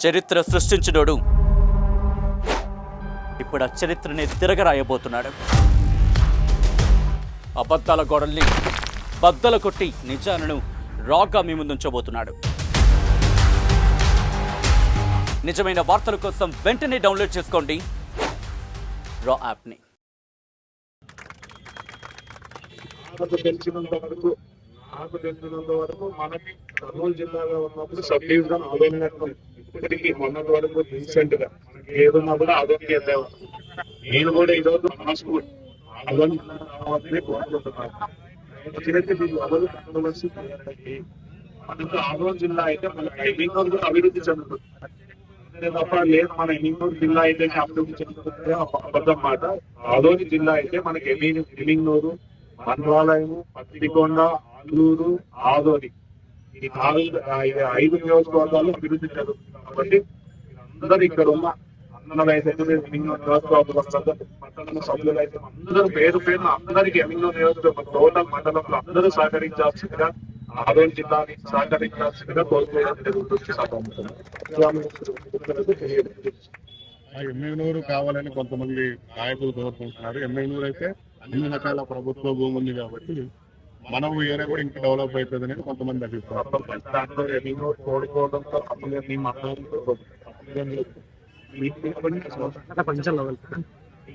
చరిత్ర సృష్టించినోడు ఇప్పుడు ఆ చరిత్రని తిరగరాయబోతున్నాడు. అబద్ధాల గోడల్ని బద్దలు కొట్టి నిజాలను రాగా మీ ముందుంచబోతున్నాడు. నిజమైన వార్తల కోసం వెంటనే డౌన్లోడ్ చేసుకోండి రా యాప్ని. నాకు తెలిసినంత వరకు మనకి కర్నూలు జిల్లాగా ఉన్నప్పుడు సబ్ డివిజన్ ఆదోని ఇప్పటికీ మొన్నటి వరకు రీసెంట్ గా ఏదున్నా కూడా ఆదోనికి వెళ్ళేవారు. నేను కూడా ఈరోజు మా స్కూల్ ఆదోని రావాలని కోరుకుంటున్నాను. మనకు ఆదోని జిల్లా అయితే మనకి ఎన్నికలు కూడా అభివృద్ధి చెందుతుంది తప్ప లేదు. మన ఎన్నికూరు జిల్లా అయితే అభివృద్ధి చెందుతుంది అబద్ధం మాట. ఆదోని జిల్లా అయితే మనకి ఎమ్మిగనూరు, మంత్రాలయము, పత్తికొండ, ఆలూరు, ఆదోని ఈ 5 నియోజకవర్గాలు అభివృద్ధి జరుగుతుంది. కాబట్టి అందరూ ఇక్కడ ఉన్న మండలం సభ్యులు అయితే అందరూ పేరు అందరికీ ఎమ్మిగనూరు నియోజకవర్గం టోటల్ మండలంలో అందరూ సహకరించాల్సిందిగా ఆదోని జిల్లాని సహకరించాల్సిందిగా కోరుకోవడం జరుగుతుంది. ఎమ్మిగనూరు కావాలని కొంతమంది నాయకులు కోరుకుంటున్నారు. ఎమ్మిగనూరు అయితే అన్ని రకాల ప్రభుత్వ భూమి ఉంది కాబట్టి మనం ఏరియా కూడా ఇంకా డెవలప్ అవుతుంది అనేది కొంతమంది అభిప్రాయం. దాంట్లో ఎమ్మిగనూరు కోరుకోవడంతో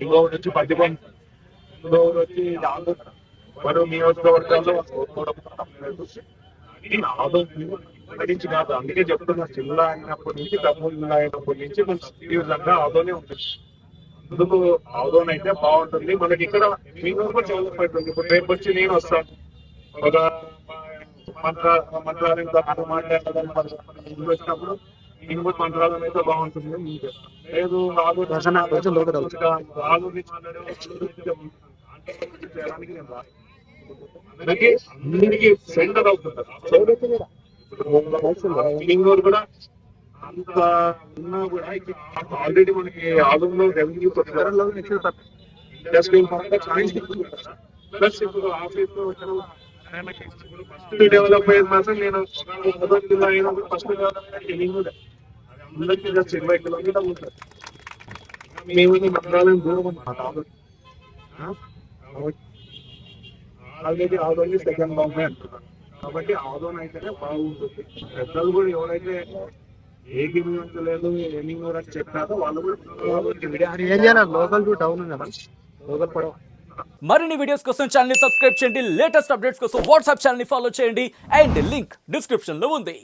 ఇంకొకటి వచ్చి పత్తికొండ వచ్చి మరో నియోజకవర్గాల్లో ఆదోని కాదు. అందుకే చెప్తున్నా, జిల్లా అయినప్పటి నుంచి కర్నూలు జిల్లా అయినప్పటి నుంచి మన తీవ్రంగా ఆదోనే ఉంటుంది. అందుకు ఆదోని అయితే బాగుంటుంది. మనకి ఇక్కడ మీకు కూడా డెవలప్ అవుతుంది. ఇప్పుడు రేపు వచ్చి నేను వస్తాను ఒక మంత్రాలయం మాట్లాడాలని వచ్చినప్పుడు నేను కూడా మంత్రాలయం అయితే బాగుంటుంది. లేదు అందరికి సెంటర్ అవుతుంది. బెంగళూరు కూడా అంత ఉన్నా కూడా ఆల్రెడీ మనకి ఆదంలో రెవెన్యూ ఇండస్ట్రియల్ ప్లస్ ఇప్పుడు ఆఫీస్ ఫస్ట్ డెవలప్ అయ్యేది మాత్రం నేను జిల్లా అయినప్పుడు ఫస్ట్ డెవలప్మెంట్ అందరికీ జస్ట్ 20 కిలోమీటర్లు ఉంటుంది. మేము మంత్రాలయం దూరం ఆల్రెడీ ఆదోని సెకండ్ బాంబే అంటున్నాను. కాబట్టి ఆదోని అయితేనే బాగుంటుంది. పెద్దలు కూడా ఎవరైతే ఏకీభవించలేదు ఎమ్మిగనూరు అని చెప్పారో వాళ్ళు కూడా లోకల్ టు టౌన్ కదా లోకల్ పడవ. మరిన్ని వీడియోస్ కోసం ఛానల్ ని సబ్స్క్రైబ్ చేయండి. లేటెస్ట్ అప్డేట్స్ కోసం వాట్సాప్ ఛానల్ ని ఫాలో చేయండి. అండ్ లింక్ డిస్క్రిప్షన్ లో ఉంది.